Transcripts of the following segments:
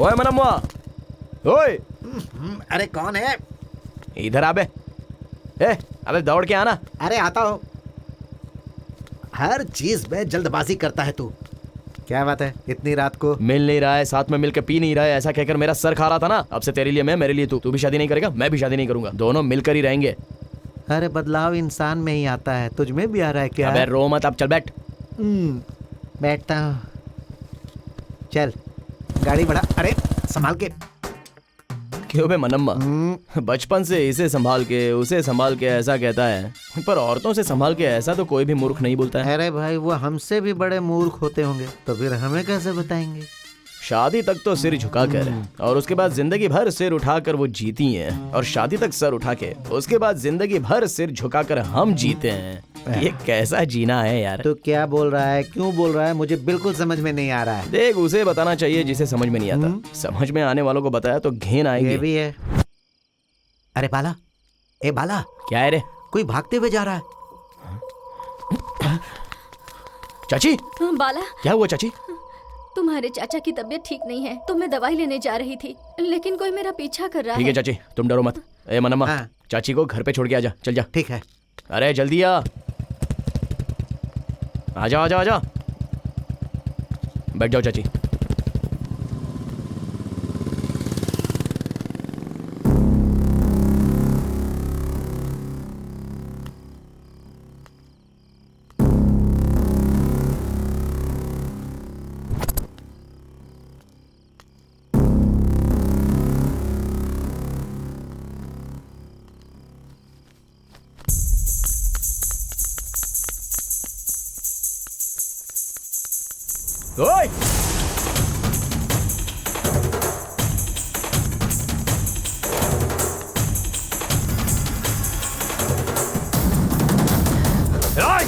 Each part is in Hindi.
ओए मनम्मा, ओए अरे कौन है? इधर आ बे। अबे दौड़ के आना। अरे आता हूँ। हर चीज में जल्दबाजी करता है तू। क्या बात है इतनी रात को? मिल नहीं रहा है, साथ में मिलकर पी नहीं रहा है, ऐसा कहकर मेरा सर खा रहा था ना। अब से तेरे लिए मैं, मेरे लिए तू। तू भी शादी नहीं करेगा, मैं भी शादी नहीं करूंगा, दोनों मिलकर ही रहेंगे। अरे बदलाव इंसान में ही आता है, तुझ में भी आ रहा है क्या? अबे रो मत, अब चल बैठ। बैठता हूँ। चल गाड़ी बढ़ा। अरे संभाल के। क्यों बे मनम्मा, बचपन से इसे संभाल के उसे संभाल के ऐसा कहता है, पर औरतों से संभाल के ऐसा तो कोई भी मूर्ख नहीं बोलता है। अरे भाई वो हमसे भी बड़े मूर्ख होते होंगे, तो फिर हमें कैसे बताएंगे? शादी तक तो सिर झुकाकर और उसके बाद जिंदगी भर सिर उठाकर वो जीती हैं, और शादी तक सर उठा के उसके बाद जिंदगी भर सिर झुकाकर हम जीते हैं। ये कैसा जीना है यार? तो क्या बोल रहा है, क्यों बोल रहा है? मुझे बिल्कुल समझ में नहीं आ रहा है। देख, उसे बताना चाहिए जिसे समझ में नहीं आता। समझ में आने वालों को बताया तो घिन आएगी। ये भी है। अरे बाला, ए बाला, क्या है रे? कोई भागते हुए जा रहा है। चाची, बाला, क्या हुआ चाची? तुम्हारे चाचा की तबीयत ठीक नहीं है, तो मैं दवाई लेने जा रही थी, लेकिन कोई मेरा पीछा कर रहा है। ठीक है चाची, तुम डरो मत। ए मनम्मा, हाँ। चाची को घर पे छोड़ के आजा, चल जा। ठीक है। अरे जल्दी आ, आजा आजा आजा। बैठ जाओ चाची। ओए! ओए!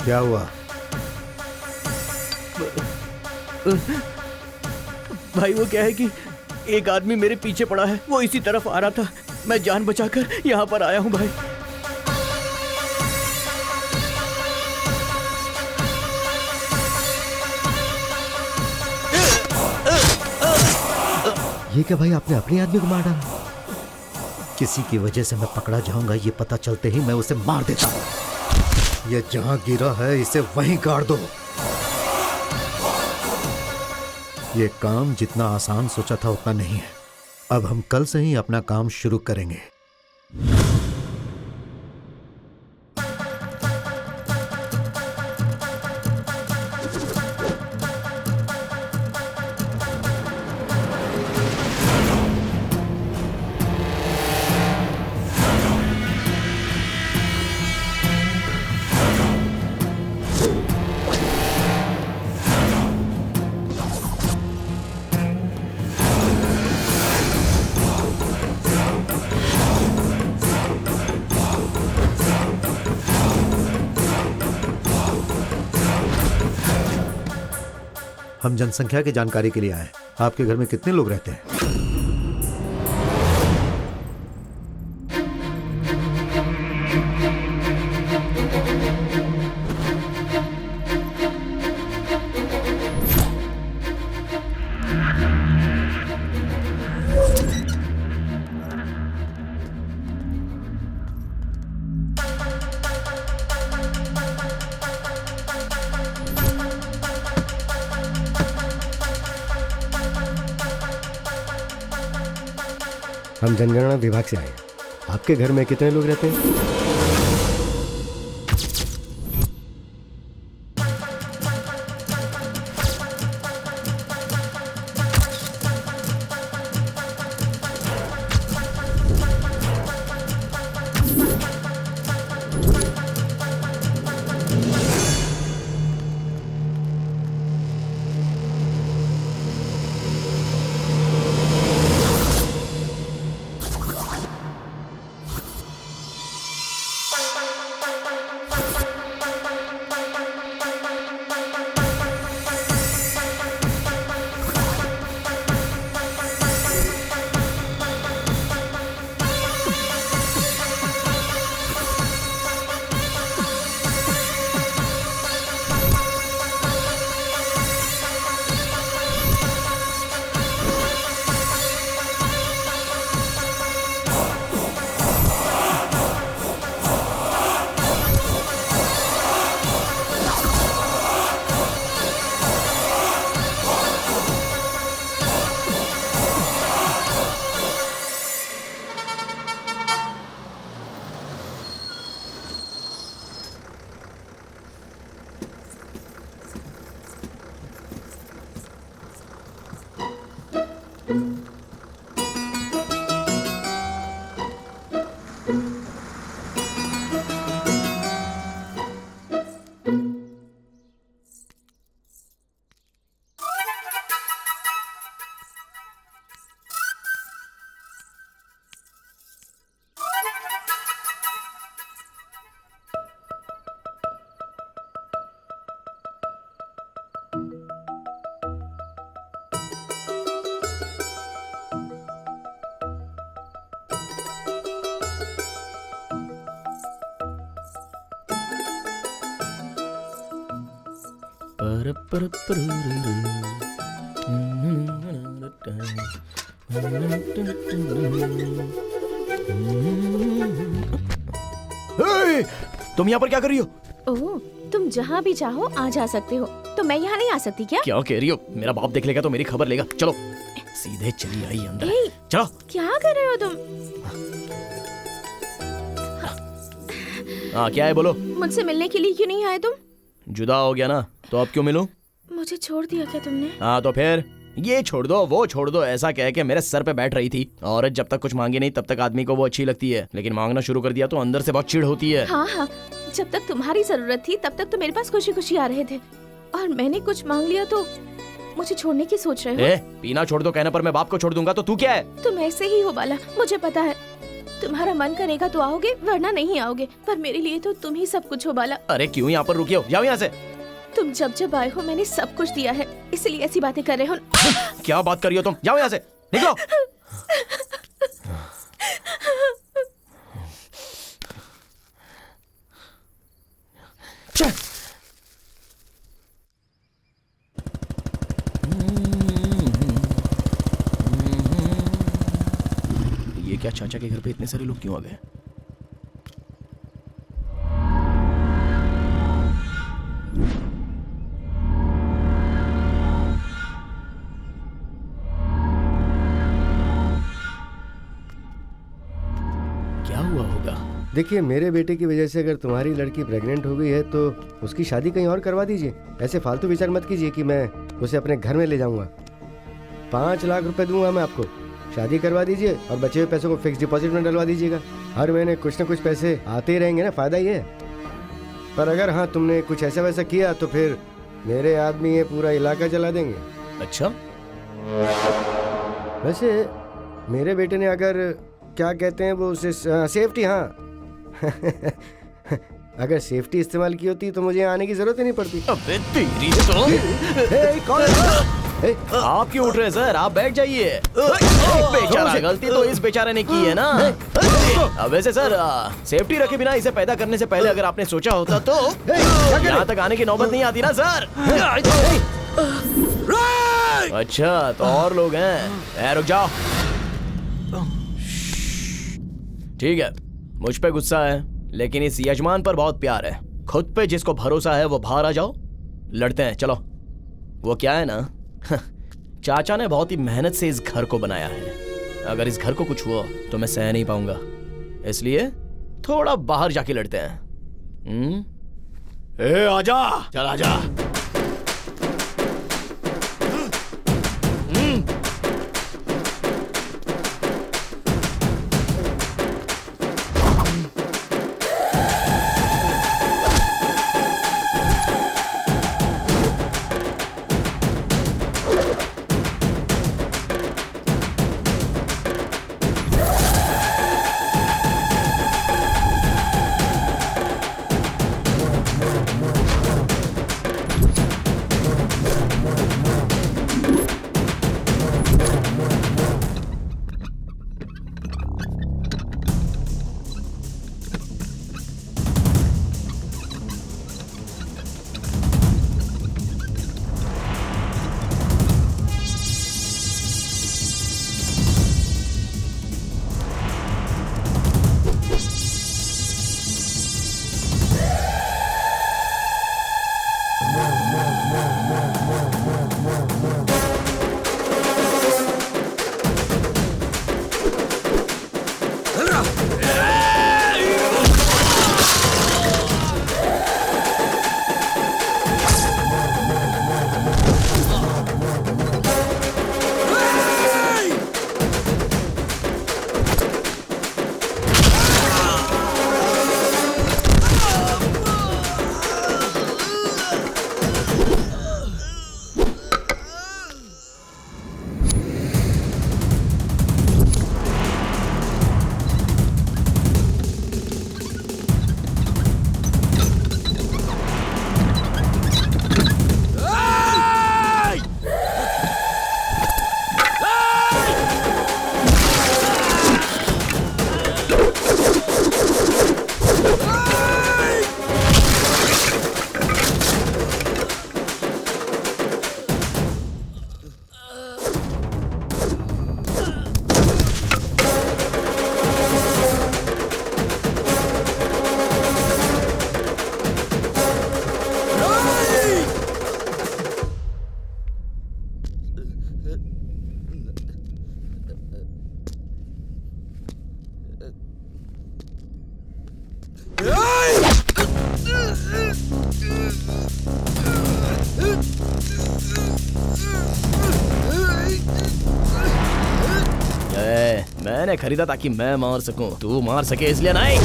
क्या हुआ? भाई वो क्या है कि एक आदमी मेरे पीछे पड़ा है, वो इसी तरफ आ रहा था, मैं जान बचाकर यहाँ पर आया हूँ भाई। ये क्या भाई, आपने अपने आदमी को मार डाला? किसी की वजह से मैं पकड़ा जाऊंगा, ये पता चलते ही मैं उसे मार देता हूँ। ये जहां गिरा है इसे वहीं गाड़ दो। ये काम जितना आसान सोचा था उतना नहीं है। अब हम कल से ही अपना काम शुरू करेंगे। हम जनसंख्या की जानकारी के लिए आए। आपके घर में कितने लोग रहते हैं? हम जनगणना विभाग से आए हैं। आपके घर में कितने लोग रहते हैं? हे, तुम यहाँ पर क्या कर रही हो? ओह, तुम जहाँ भी चाहो आ जा सकते हो, तो मैं यहाँ नहीं आ सकती क्या? क्या कह रही हो? मेरा बाप देख लेगा तो मेरी खबर लेगा। चलो सीधे चली आई अंदर। ए, चलो। क्या कर रहे हो तुम? हाँ क्या है बोलो? मुझसे मिलने के लिए क्यों नहीं आए तुम? जुदा हो गया ना, तो अब क्यों मिलूं? मुझे छोड़ दिया क्या तुमने? हाँ तो फिर ये छोड़ दो वो छोड़ दो ऐसा कह के मेरे सर पे बैठ रही थी। औरत जब तक कुछ मांगे नहीं तब तक आदमी को वो अच्छी लगती है, लेकिन मांगना शुरू कर दिया तो अंदर से बहुत चिढ़ होती है। हाँ हाँ, जब तक तुम्हारी जरूरत थी तब तक तो मेरे पास खुशी खुशी आ रहे थे, और मैंने कुछ मांग लिया तो मुझे छोड़ने की सोच रहे हो? पीना छोड़ दो कहने पर मैं बाप को छोड़ दूंगा तो तू क्या है? तुम ऐसे ही हो बाला, मुझे पता है। तुम्हारा मन करेगा तो आओगे वरना नहीं आओगे, पर मेरे लिए तो तुम ही सब कुछ हो बाला। अरे क्यों यहाँ पर रुके हो? जाओ यहाँ से। तुम जब जब आए हो मैंने सब कुछ दिया है, इसलिए ऐसी बातें कर रहे हो। क्या बात कर रही हो तुम? जाओ यहाँ से, निकलो। ये क्या चाचा के घर पे इतने सारे लोग क्यों आ गए? क्या हुआ होगा? देखिए, मेरे बेटे की वजह से अगर तुम्हारी लड़की प्रेग्नेंट हो गई है तो उसकी शादी कहीं और करवा दीजिए। ऐसे फालतू विचार मत कीजिए कि मैं उसे अपने घर में ले जाऊंगा। 5 लाख रुपए दूंगा मैं आपको, शादी करवा दीजिए और बचे हुए पैसों को फिक्स डिपॉजिट में डलवा दीजिएगा। हर महीने कुछ न कुछ पैसे आते ही रहेंगे ना, फायदा ही है। पर अगर हाँ तुमने कुछ ऐसा वैसा किया तो फिर मेरे आदमी ये पूरा इलाका जला देंगे। अच्छा वैसे मेरे बेटे ने अगर क्या कहते हैं वो उसे सेफ्टी, हाँ अगर सेफ्टी इस्तेमाल की होती तो मुझे आने की जरूरत ही नहीं पड़ती। अबे तेरी तो कौन है? आप क्यों उठ रहे हैं सर? आप बैठ जाइए। बेचारा, गलती तो इस बेचारे ने की है ना। अब वैसे सर सेफ्टी रखे बिना इसे पैदा करने से पहले अगर आपने सोचा होता तो यहाँ तक आने की नौबत नहीं आती ना सर। अच्छा तो और लोग हैं? रुक जाओ। ठीक है, मुझ पे गुस्सा है लेकिन इस यजमान पर बहुत प्यार है। खुद पे जिसको भरोसा है वो बाहर आ जाओ, लड़ते हैं। चलो। वो क्या है ना चाचा ने बहुत ही मेहनत से इस घर को बनाया है। अगर इस घर को कुछ हुआ तो मैं सह नहीं पाऊंगा, इसलिए थोड़ा बाहर जाके लड़ते हैं। ए आजा, चल आजा। मैंने खरीदा ताकि मैं मार सकूं, तू मार सके इसलिए नहीं।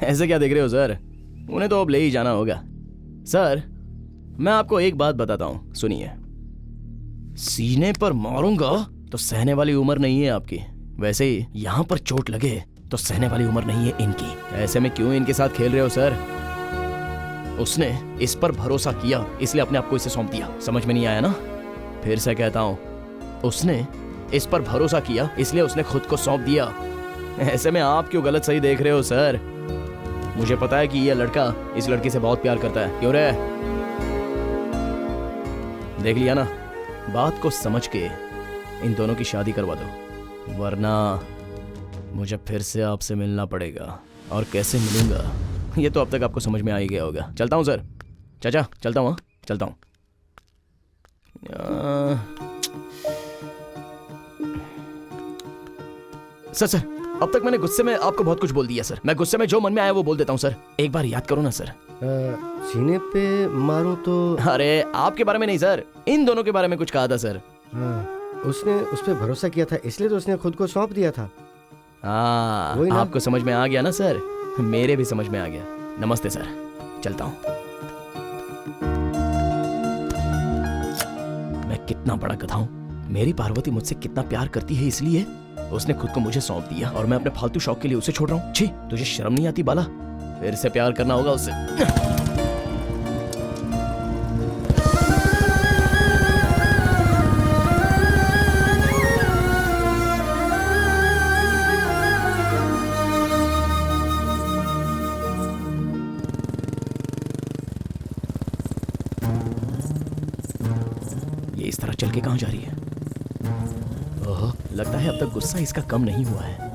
ऐसे क्या देख रहे हो सर, उन्हें तो अब ले ही जाना होगा। सर मैं आपको एक बात बताता हूं, सुनिए। सीने पर मारूंगा तो सहने वाली उम्र नहीं है आपकी, वैसे ही यहां पर चोट लगे तो सहने वाली उम्र नहीं है इनकी। ऐसे में क्यों इनके साथ खेल रहे हो सर? उसने इस पर भरोसा किया इसलिए अपने आप को इसे सौंप दिया, समझ में नहीं आया ना? फिर से कहता हूं, उसने इस पर भरोसा किया इसलिए उसने खुद को सौंप दिया। ऐसे में आप क्यों गलत सही देख रहे हो सर? मुझे पता है कि यह लड़का इस लड़की से बहुत प्यार करता है, क्यों रे? देख लिया ना, बात को समझ के इन दोनों की शादी करवा दो, वरना मुझे फिर से आपसे मिलना पड़ेगा। और कैसे मिलूंगा ये तो अब तक आपको समझ में आ ही गया होगा। चलता हूँ सर, चाचा चलता हूँ, चलता हूँ। सर अब तक मैंने गुस्से में आपको बहुत कुछ बोल दिया सर। मैं गुस्से में जो मन में आया वो बोल देता हूँ सर, एक बार याद करो ना सर। सीने पे मारूं तो? अरे आपके बारे में नहीं सर, इन दोनों के बारे में कुछ कहा था सर। उसने उस पर भरोसा किया था इसलिए तो उसने खुद को सौंप दिया था। हाँ आपको समझ में आ गया ना सर? मेरे भी समझ में आ गया। नमस्ते सर, चलता हूँ। कितना बड़ा गधा हूँ। मेरी पार्वती मुझसे कितना प्यार करती है, इसलिए उसने खुद को मुझे सौंप दिया और मैं अपने फालतू शौक के लिए उसे छोड़ रहा हूँ। छी, तुझे शर्म नहीं आती बाला? फिर से प्यार करना होगा उससे। ये इस तरह चल के कहाँ जा रही है? ओह, लगता है अब तक गुस्सा इसका कम नहीं हुआ है।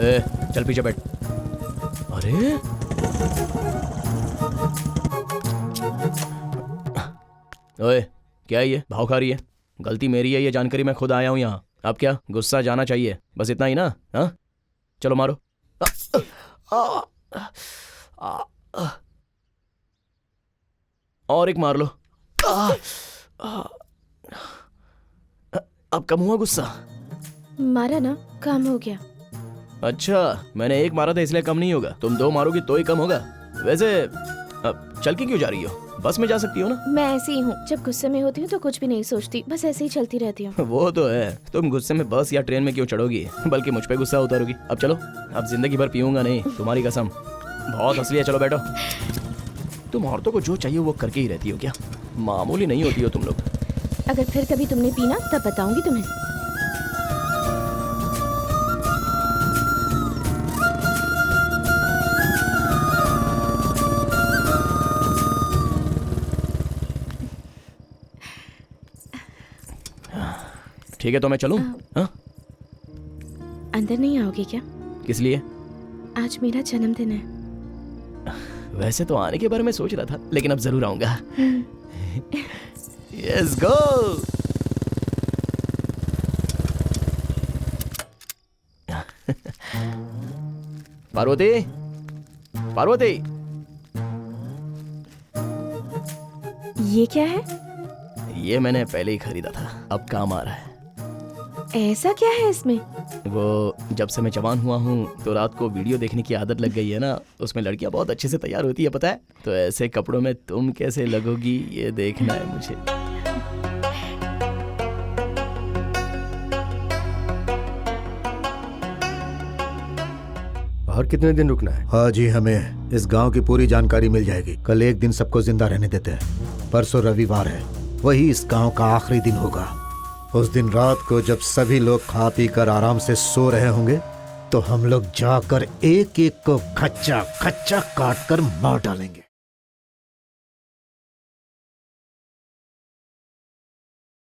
ए, चल पीछे बैठ। अरे ओए, क्या है ये? भाव खा रही है? गलती मेरी है, ये जानकारी मैं खुद आया हूँ यहाँ। अब क्या गुस्सा जाना चाहिए? बस इतना ही ना? हाँ, चलो मारो। और एक मार लो। अब कम हुआ गुस्सा? मारा ना, काम हो गया। अच्छा, मैंने एक मारा था इसलिए कम नहीं होगा। तुम 2 मारोगी तो ही कम होगा। वैसे अब चल के क्यों जा रही हो? बस में जा सकती हो ना? मैं ऐसी ही हूँ, जब गुस्से में होती हूँ तो कुछ भी नहीं सोचती, बस ऐसे ही चलती रहती हूँ। वो तो है। तुम गुस्से में बस या ट्रेन में क्यों चढ़ोगी, बल्कि मुझ पे गुस्सा उतारोगी। अब चलो, अब जिंदगी भर पीऊंगा नहीं, तुम्हारी कसम। बहुत असली है, चलो बैठो। तुम औरतों को जो चाहिए वो करके ही रहती हो क्या? मामूली नहीं होती हो तुम लोग। अगर फिर कभी तुमने पीना तब बताऊंगी तुम्हें। ठीक है, तो मैं चलूं? हाँ? अंदर नहीं आओगे क्या? किस लिए? आज मेरा जन्मदिन है। वैसे तो आने के बारे में सोच रहा था, लेकिन अब जरूर आऊंगा। यस, गो। पार्वती, पार्वती, ये क्या है? ये मैंने पहले ही खरीदा था, अब काम आ रहा है। ऐसा क्या है इसमें? वो जब से मैं जवान हुआ हूँ तो रात को वीडियो देखने की आदत लग गई है ना, उसमें लड़कियां बहुत अच्छे से तैयार होती है, पता है? तो ऐसे कपड़ों में तुम कैसे लगोगी ये देखना है मुझे। और कितने दिन रुकना है? हाँ जी, हमें इस गांव की पूरी जानकारी मिल जाएगी। कल एक दिन सबको जिंदा रहने देते हैं। परसों रविवार है, वही इस गांव का आखिरी दिन होगा। उस दिन रात को जब सभी लोग खा पी कर आराम से सो रहे होंगे तो हम लोग जाकर एक एक को खच्चा खच्चा काट कर मार डालेंगे।